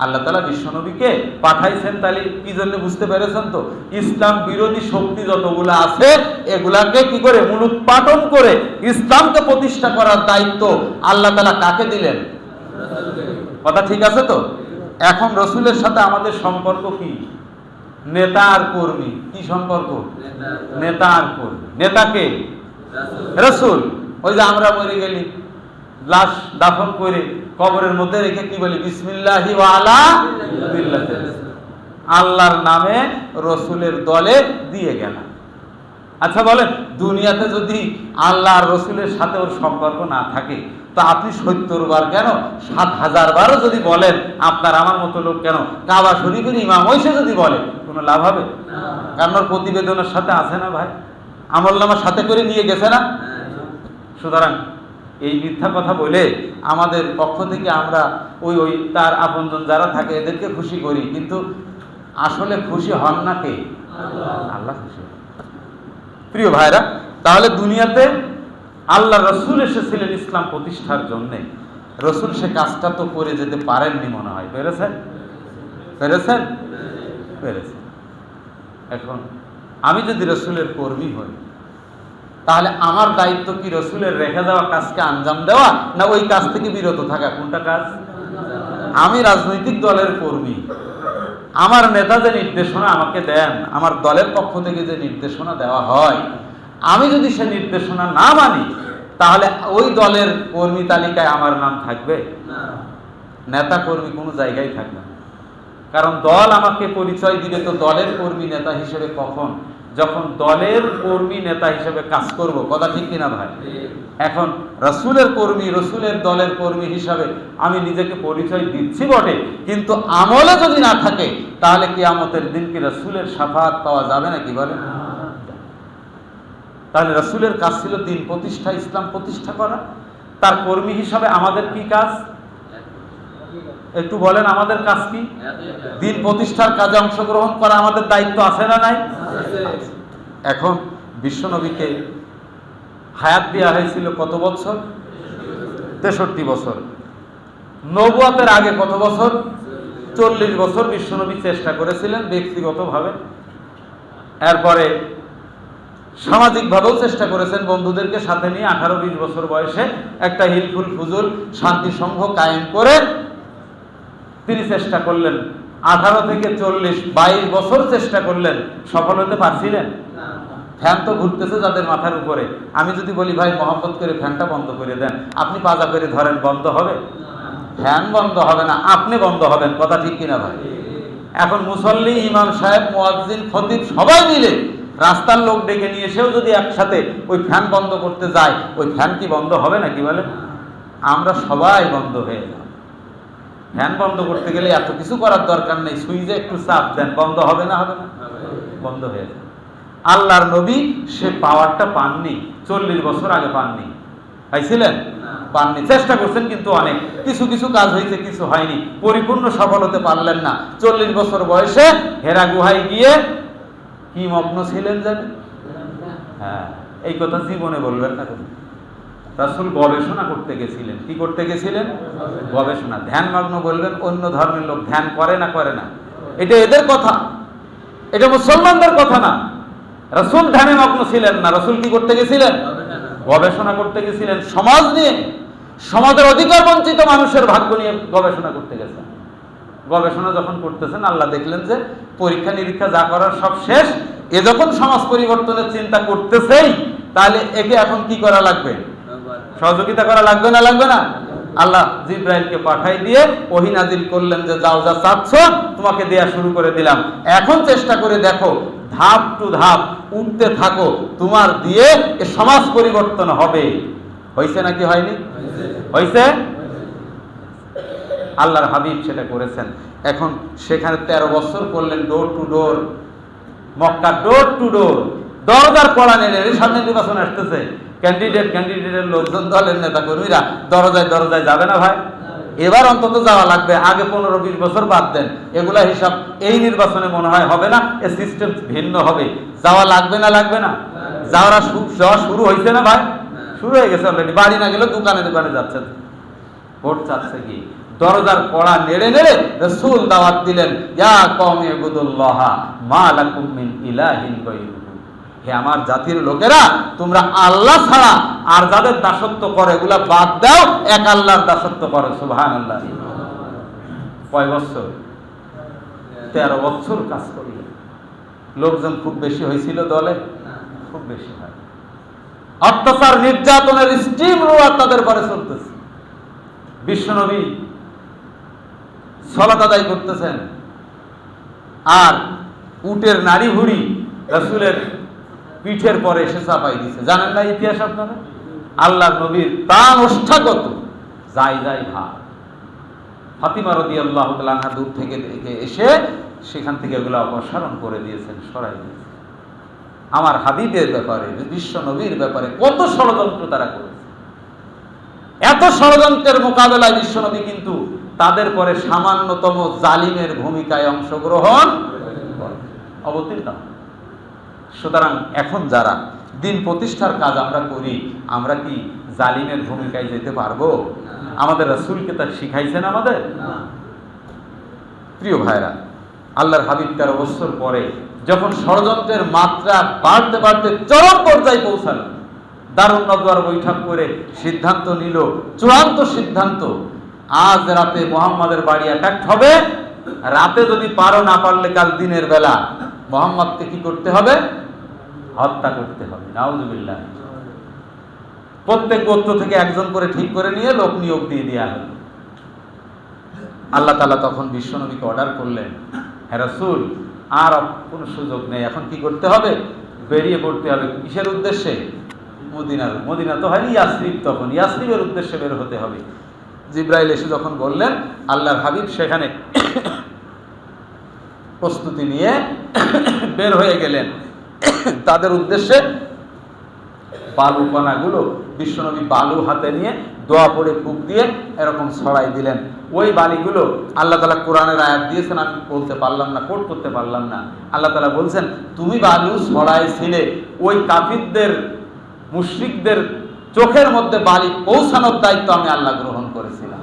আল্লাহ তাআলা বিশ্বনবীকে পাঠাইছেন, তাহলে কি জন্য বুঝতে পেরেছেন তো? ইসলাম বিরোধী শক্তি যতগুলো আছে এগুলাকে কি করে মূলোৎপাটন করে ইসলামকে প্রতিষ্ঠা করার দায়িত্ব আল্লাহ তাআলা কাকে দিলেন? কথা ঠিক আছে তো? এখন রসুলের সাথে আমাদের সম্পর্ক কি? নেতা আর কর্মী। কি সম্পর্ক? নেতা আর কর্মী। নেতাকে রসুল। ওই যে আমরা মরে গেলি, লাশ দাফন করে কবরের মধ্যে রেখে কি বলি? বিসমিল্লাহি ওয়া আলা মিল্লাতি, আল্লাহর নামে রসুলের দলে দিয়ে গেলাম। আচ্ছা বলেন, দুনিয়াতে যদি আল্লাহ আর রসুলের সাথে ওর সম্পর্ক না থাকে, তো আপনি 70 বার কেন 7000 বারও যদি বলেন, আপনার আমার মতো লোক কেন কাবা শরীফের ইমাম হইসে যদি বলে, কোনো লাভ হবে? কারণ ওর প্রতিবেদনের সাথে আছে না ভাই, আমলনামার সাথে করে নিয়ে গেছে না। সুতরাং এই মিথ্যা কথা বলে আমাদের পক্ষ থেকে আমরা ওই ওই তার আপনজন যারা থাকে এদেরকে খুশি করি, কিন্তু আসলে খুশি হন না কে? আল্লাহ খুশি। প্রিয় ভাইরা, তাহলে দুনিয়াতে আল্লাহ রসুল এসেছিলেন ইসলাম প্রতিষ্ঠার জন্যে। রসুল সে কাজটা তো করে যেতে পারেননি মনে হয়। পেরেছেন? পেরেছেন? পেরেছেন। এখন আমি যদি রসুলের কর্মী হই, তাহলে আমার দায়িত্ব কি রসুলের রেখে যাওয়া কাজকে আঞ্জাম দেওয়া, না ওই কাজ থেকে বিরত থাকা? কোনটা কাজ? আমি রাজনৈতিক দলের কর্মী, আমার নেতা যে নির্দেশনা আমাকে দেন, আমার দলের পক্ষ থেকে যে নির্দেশনা দেওয়া হয়, আমি যদি সে নির্দেশনা না মানি, তাহলে ওই দলের কর্মী তালিকায় আমার নাম থাকবে? নেতা কর্মী কোনো জায়গায় থাকবে না। কারণ দল আমাকে পরিচয় দিবে তো দলের কর্মী নেতা হিসেবে কখন? যখন দলের কর্মী নেতা হিসেবে কাজ করব। কথা ঠিক কিনা ভাই? এখন রসুলের কর্মী, রসুলের দলের কর্মী হিসাবে আমি নিজেকে পরিচয় দিচ্ছি বটে, কিন্তু আমলে যদি না থাকে, তাহলে কিয়ামতের দিন কি রসুলের শাফাআত পাওয়া যাবে নাকি বলেন? তাহলে রসুলের কাজ ছিল দিন প্রতিষ্ঠা, ইসলাম প্রতিষ্ঠা করা। তার কর্মী হিসাবে আমাদের কি কাজ? একটু বলেন, আমাদের কাজ কি? দিন প্রতিষ্ঠার কাজে অংশগ্রহণ করা আমাদের দায়িত্ব আছে না নাই? এখন বিশ্বনবীকে হায়াত দেওয়া হয়েছিল কত বছর? 63 বছর। নবুয়তের আগে কত বছর? 40 বছর বিশ্বনবী চেষ্টা করেছিলেন ব্যক্তিগতভাবে। এরপরে সামাজিকভাবেও চেষ্টা করেছেন, বন্ধুদেরকে সাথে নিয়ে 18-20 বছর বয়সে একটা হিলফুল ফুজুল শান্তি সংঘ কায়েম করে তিনি চেষ্টা করলেন। 18 থেকে 40, 22 বছর চেষ্টা করলেন, সফল হতে পারছিলেন? ফ্যান তো ঘুরতেছে যাদের মাথার উপরে। আমি যদি বলি ভাই মহব্বত করে ফ্যানটা বন্ধ করে দেন, আপনি পাজা করে ধরেন, বন্ধ হবে? ফ্যান বন্ধ হবে না, আপনি বন্ধ হবেন। কথা ঠিক কিনা ভাই? এখন মুসল্লি, ইমাম সাহেব, মুয়াজ্জিন, খতিব সবাই মিলে রাস্তার লোক ডেকে নিয়ে এসেও যদি একসাথে ওই ফ্যান বন্ধ করতে যায়, ওই ফ্যান কি বন্ধ হবে নাকি বলেন? আমরা সবাই বন্ধ হয়ে যাব। ফ্যান বন্ধ করতে গেলে এত কিছু করার দরকার নেই, সুইচে একটু চাপ দেন, বন্ধ হবে না? হবে না? বন্ধ হয়ে যাবে। আল্লাহর নবী সে পাওয়ারটা পাননি, 40 বছর আগে পাননি। পাইছিলেন? পাননি। চেষ্টা করছেন, কিন্তু অনেক কিছু কিছু কাজ হয়েছে, কিছু হয়নি, পরিপূর্ণ সফল হতে পারলেন না। 40 বছর বয়সে হেরা গুহায় গিয়ে কি মগ্ন ছিলেন জানেন? হ্যাঁ, এই কথা জীবনে বলবেন না। রাসূল গবেষণা করতে গেছিলেন। কি করতে গেছিলেন? গবেষণা। ধ্যানমগ্ন বলবেন, অন্য ধর্মের লোক ধ্যান করে না করে না, এটা এদের কথা, এটা মুসলমানদের কথা না। রাসূল ধ্যানে মগ্ন ছিলেন না। রাসূল কি করতে গেছিলেন? গবেষণা করতে গেছিলেন। সমাজ নিয়ে, সমাজের অধিকার বঞ্চিত মানুষের ভাগ্য নিয়ে গবেষণা করতে গেছেন। গবেষণা যখন করতেছেন, আল্লাহ দেখলেন যে পরীক্ষা নিরীক্ষা যা করার সব শেষ। এ যখন সমাজ পরিবর্তনের চিন্তা করতেছেই, তাহলে একে এখন কি করা লাগবে? সহযোগিতা করা লাগবে না? লাগবে না? আল্লাহ জিবরাইলকে পাঠাই দিয়ে ওহী নাজিল করলেন যে যাও, যা চাচ্ছ তোমাকে দেয়া শুরু করে দিলাম, এখন চেষ্টা করে দেখো, ধাপ টু ধাপ উঠতে থাকো, তোমার দিয়ে এ সমাজ পরিবর্তন হবে। হয়েছে নাকি হয়নি? হয়েছে। আল্লাহর হাবিব সেটা করেছেন। এখন সেখানে 13 বছর করলেন door to door, Mecca door to door, দরজার কড়া নেড়ে। সামনে নির্বাচন আসতেছে, ক্যান্ডিডেটের লোকজন, দলের নেতা কর্মীরা দরজায় দরজায় যাবে না ভাই? এবার অন্তত যাওয়া লাগবে। আগে 15-20 বছর বাদ দেন, এগুলা হিসাব এই নির্বাচনে মনে হয় হবে না, এ সিস্টেম ভিন্ন হবে। যাওয়া লাগবে না? লাগবে না? যাওয়া শুরু হয়েছে না ভাই? শুরু হয়ে গেছে অলরেডি। বাড়ি না গেলেও দোকানে দোকানে যাচ্ছে, ভোট চাচ্ছে কি। দরজার কড়া নেড়ে নেড়ে রাসূল দাওয়াত দিলেন, ইয়া কওমি ইবুদুল্লাহ মা লাকুম মিন ইলাহিন গায়রুহু। হে আমার জাতির লোকেরা, তোমরা আল্লাহ ছাড়া আর যাদের দাসত্ব করে এগুলা বাদ দাও, এক আল্লাহর দাসত্ব করো। সুবহানাল্লাহ। কয় বছর? 13 বছর কাজ করলেন। লোকজন খুব বেশি হয়েছিল দলে? খুব বেশি হয়। অত্যাচার নির্যাতনের স্টিম রোলার তাদের পরে চলতেছে। বিশ্বনবী সালাত আদায় করতেছেন, আর উটের নাড়ি ভুড়ি রাসূলের পিঠের পরে এসে চাপাই দিছে। জানেন না ইতিহাস আপনারা? আল্লাহর নবীর প্রাণ ওষ্ঠাগত যাই ভাব। ফাতিমা রাদিয়াল্লাহু তাআলা আনহা দূর থেকে দেখে এসে সেখান থেকে এগুলো অপসারণ করে দিয়েছেন, সরাই দিয়েছেন। আমার হাবিবের ব্যাপারে, বিশ্ব নবীর ব্যাপারে কত ষড়যন্ত্র তারা করেছে। এত ষড়যন্ত্রের মোকাবেলায় বিশ্বনবী কিন্তু তাদের পরে সামান্যতম জালিমের ভূমিকায় অংশগ্রহণ অবতীর্ণ। সুতরাং এখন যারা দিন প্রতিষ্ঠার কাজ আমরা করি, আমরা কি জালিমের ভূমিকায় যেতে পারবো? আমাদের রাসূলকে তা শিখাইছেন আমাদের? প্রিয় ভাইরা, আল্লাহর হাবিব 13 বছর পরে যখন ষড়যন্ত্রের মাত্রা বাড়তে বাড়তে চরম পর্যায়ে পৌঁছালো, দারুন নদওয়ার বৈঠক করে সিদ্ধান্ত নিল, চূড়ান্ত সিদ্ধান্ত, আজ রাতে মুহাম্মাদের বাড়ি অ্যাটাক হবে। রাতে যদি পারো, না পারলে কাল দিনের বেলা মুহাম্মদকে কি করতে হবে? হত্যা করতে হবে। নাউযুবিল্লাহ। প্রত্যেক গোত্র থেকে একজন করে ঠিক করে নিয়ে লোক নিয়োগ দিয়ে দেওয়া হলো। আল্লাহ তাআলা তখন বিশ্বনবীকে অর্ডার করলেন, হে রাসূল, আর কোনো সুযোগ নেই, এখন কি করতে হবে? বেরিয়ে পড়তে হবে। কিসের উদ্দেশ্যে? মদিনা তো হয়নি, ইয়াসরিব। তখন ইয়াসরিবের উদ্দেশ্যে বের হতে হবে। জিবরাইল এসে যখন বললেন, আল্লাহর হাবিব সেখানে প্রস্তুতি নিয়ে বের হয়ে গেলেন তাদের উদ্দেশ্যে। বালু কণাগুলো বিশ্বনবী বালু হাতে নিয়ে দোয়া পড়ে ফুঁক দিয়ে এরকম ছড়াই দিলেন। ওই বালিগুলো আল্লাহ তাআলা কোরআনের আয়াত দিয়েছেন, আমি বলতে পারলাম না, কোট করতে পারলাম না। আল্লাহ তাআলা বলছেন, তুমি বালু ছড়াইছিলে, ওই কাফিরদের, মুশরিকদের চোখের মধ্যে বালি পৌঁছানোর দায়িত্ব আমি আল্লাহ গ্রহণ করেছিলাম।